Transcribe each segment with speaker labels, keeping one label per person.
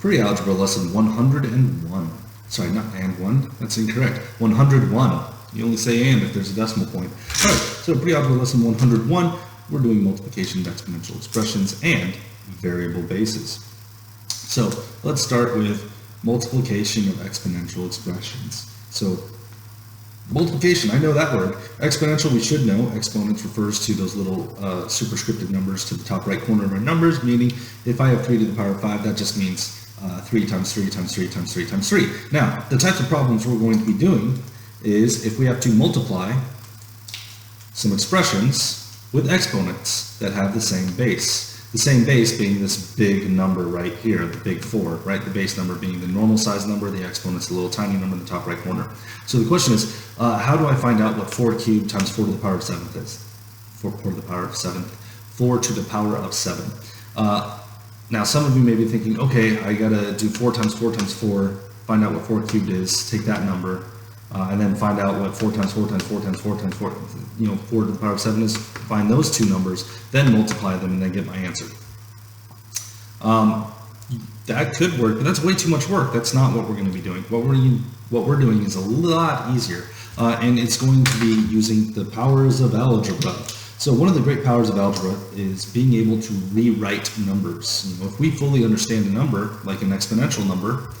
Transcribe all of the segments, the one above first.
Speaker 1: Pre-algebra lesson 101. Sorry, not and one. That's incorrect. 101. You only say and if there's a decimal point. All right, so pre-algebra lesson 101, we're doing multiplication of exponential expressions and variable bases. So let's start with multiplication of exponential expressions. So multiplication, I know that word. Exponential, we should know. Exponents refers to those little superscripted numbers to the top right corner of our numbers, meaning if I have 3 to the power of 5, that just means 3 times 3 times 3 times 3 times 3. Now, the types of problems we're going to be doing is if we have to multiply some expressions with exponents that have the same base. The same base being this big number right here, the big 4, right? The base number being the normal size number, the exponent's the little tiny number in the top right corner. So the question is, how do I find out what 4 cubed times 4 to the power of 7th is? 4 to the power of 7th. 4 to the power of 7. Now, some of you may be thinking, okay, I gotta do 4 times 4 times 4, find out what 4 cubed is, take that number, and then find out what 4 times 4 times 4 times 4 times 4, 4 to the power of 7 is, find those two numbers, then multiply them, and then get my answer. That could work, but that's way too much work. That's not what we're going to be doing. What we're doing is a lot easier, and it's going to be using the powers of algebra. So one of the great powers of algebra is being able to rewrite numbers. If we fully understand a number, like an exponential number,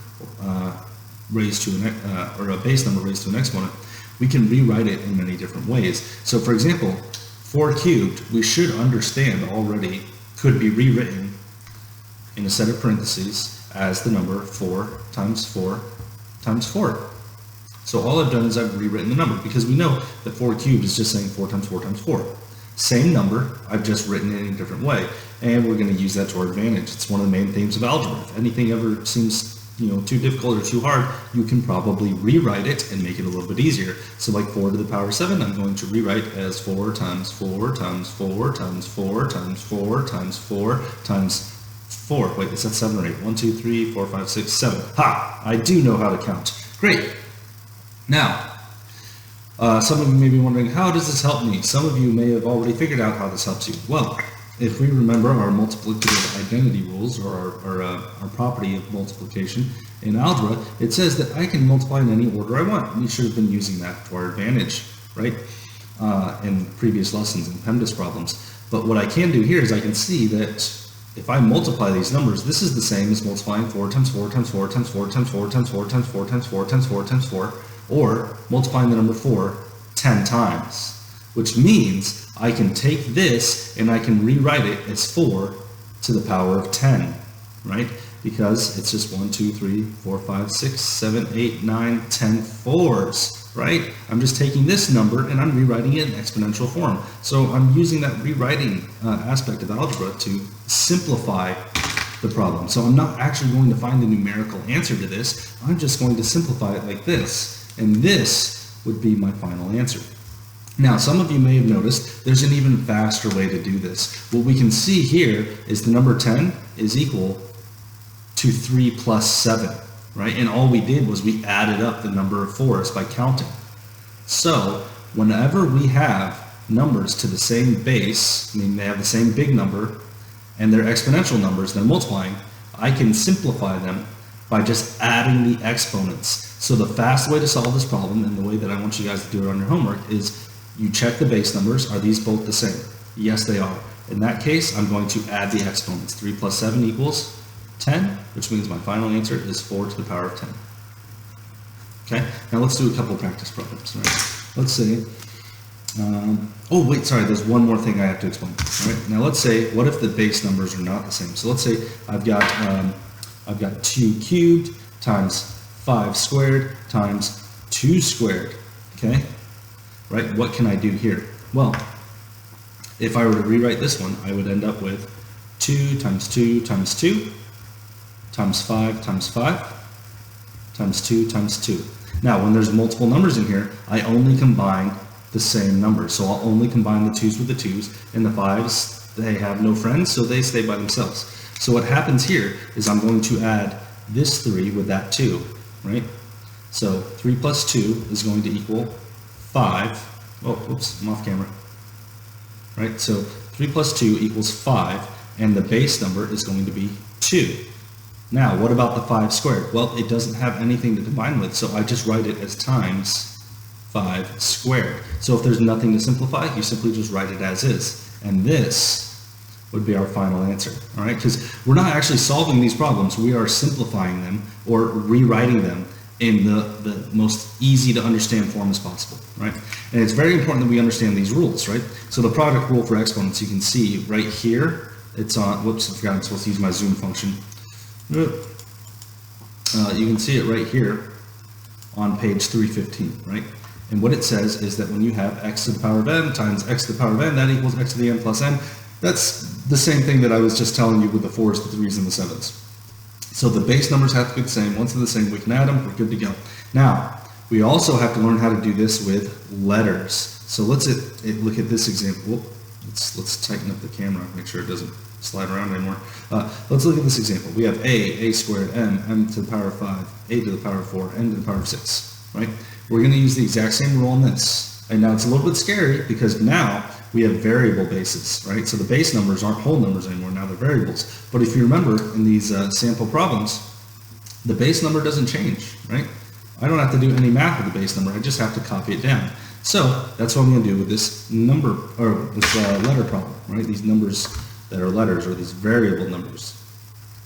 Speaker 1: raised to an or a base number raised to an exponent, we can rewrite it in many different ways. So for example, 4 cubed, we should understand already, could be rewritten in a set of parentheses as the number 4 times 4 times 4. So all I've done is I've rewritten the number, because we know that 4 cubed is just saying 4 times 4 times 4. Same number, I've just written it in a different way, and we're going to use that to our advantage. It's one of the main themes of algebra. If anything ever seems too difficult or too hard, you can probably rewrite it and make it a little bit easier. So like 4 to the power of 7, I'm going to rewrite as 4 times 4 times 4 times 4 times 4 times 4 times 4. Wait, is that 7 or 8? 1, 2, 3, 4, 5, 6, 7. Ha! I do know how to count. Great. Now, some of you may be wondering, how does this help me? Some of you may have already figured out how this helps you. Well, if we remember our multiplicative identity rules, or our property of multiplication in algebra, it says that I can multiply in any order I want. We should have been using that to our advantage, right? In previous lessons in PEMDAS problems. But what I can do here is I can see that if I multiply these numbers, this is the same as multiplying 4 times 4 times 4 times 4 times 4 times 4 times 4 times 4 times 4 times 4, or multiplying the number 4 10 times, which means I can take this and I can rewrite it as 4 to the power of 10, right? Because it's just 1, 2, 3, 4, 5, 6, 7, 8, 9, 10 4s, right? I'm just taking this number and I'm rewriting it in exponential form. So I'm using that rewriting aspect of algebra to simplify the problem. So I'm not actually going to find a numerical answer to this. I'm just going to simplify it like this. And this would be my final answer. Now, some of you may have noticed there's an even faster way to do this. What we can see here is the number 10 is equal to 3 plus 7, right? And all we did was we added up the number of 4s by counting. So whenever we have numbers to the same base, I mean they have the same big number, and they're exponential numbers, they're multiplying, I can simplify them by just adding the exponents. So the fast way to solve this problem, and the way that I want you guys to do it on your homework, is you check the base numbers. Are these both the same? Yes, they are. In that case, I'm going to add the exponents. 3 plus 7 equals 10, which means my final answer is 4 to the power of 10. Okay, now let's do a couple practice problems. Right? Let's say, oh wait, sorry, there's one more thing I have to explain. All right, now let's say, what if the base numbers are not the same? So let's say I've got 2 cubed times 5 squared times 2 squared. Okay, right? What can I do here? Well, if I were to rewrite this one, I would end up with 2 times 2 times 2 times 5 times 5 times 2 times 2. Now, when there's multiple numbers in here, I only combine the same number. So I'll only combine the 2's with the 2's, and the 5's, they have no friends, so they stay by themselves. So what happens here is I'm going to add this 3 with that 2, right? So 3 plus 2 is going to equal 5. Oh, whoops, I'm off camera. Right, so 3 plus 2 equals 5, and the base number is going to be 2. Now, what about the 5 squared? Well, it doesn't have anything to combine with, so I just write it as times 5 squared. So if there's nothing to simplify, you simply just write it as is. And this would be our final answer, all right? Because we're not actually solving these problems, we are simplifying them or rewriting them in the most easy to understand form as possible, right? And it's very important that we understand these rules, right? So the product rule for exponents, you can see right here, it's on, whoops, I forgot I'm supposed to use my zoom function. You can see it right here on page 315, right? And what it says is that when you have x to the power of n times x to the power of n, that equals x to the n plus n. That's the same thing that I was just telling you with the 4s, the 3s, and the 7s. So the base numbers have to be the same. Once they're the same, we can add them, we're good to go. Now, we also have to learn how to do this with letters. So let's look at this example. Whoop, let's tighten up the camera, make sure it doesn't slide around anymore. Let's look at this example. We have a squared, m to the power of 5, a to the power of 4, n to the power of 6, right? We're going to use the exact same rule on this. And now it's a little bit scary because now we have variable bases, right? So the base numbers aren't whole numbers anymore, now they're variables. But if you remember in these sample problems, the base number doesn't change, right? I don't have to do any math with the base number, I just have to copy it down. So that's what I'm going to do with this number, or this letter problem, right? These numbers that are letters, or these variable numbers.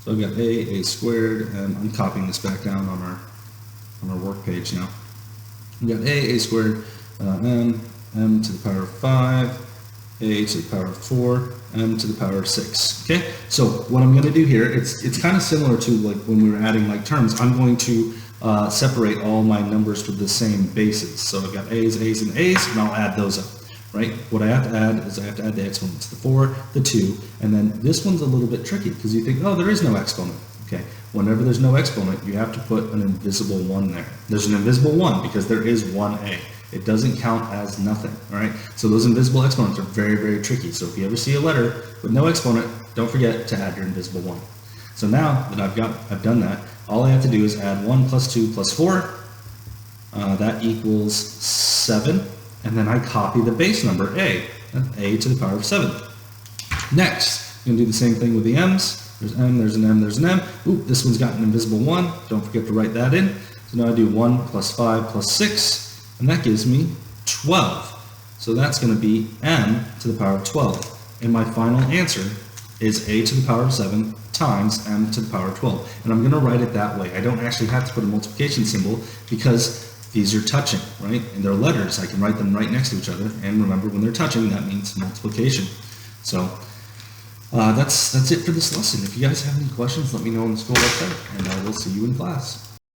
Speaker 1: So I've got a squared, and I'm copying this back down on our work page now. We've got a squared, m to the power of 5, a to the power of 4, m to the power of 6. Okay, so what I'm going to do here, it's kind of similar to like when we were adding like terms. I'm going to separate all my numbers with the same bases. So I've got a's, and a's, and I'll add those up. Right? What I have to add is I have to add the exponents, the 4, the 2, and then this one's a little bit tricky because you think, oh, there is no exponent. Okay, whenever there's no exponent, you have to put an invisible 1 there. There's an invisible 1 because there is one a. It doesn't count as nothing, all right? So those invisible exponents are very, very tricky. So if you ever see a letter with no exponent, don't forget to add your invisible 1. So now that I've done that, all I have to do is add 1 plus 2 plus 4. That equals 7. And then I copy the base number a to the power of 7. Next, I'm going to do the same thing with the m's. There's m, there's an m, there's an m. Ooh, this one's got an invisible 1. Don't forget to write that in. So now I do 1 plus 5 plus 6, and that gives me 12. So that's going to be m to the power of 12. And my final answer is a to the power of 7 times m to the power of 12. And I'm going to write it that way. I don't actually have to put a multiplication symbol because these are touching, right? And they're letters. I can write them right next to each other. And remember, when they're touching, that means multiplication. So that's it for this lesson. If you guys have any questions, let me know on the school website, and I will see you in class.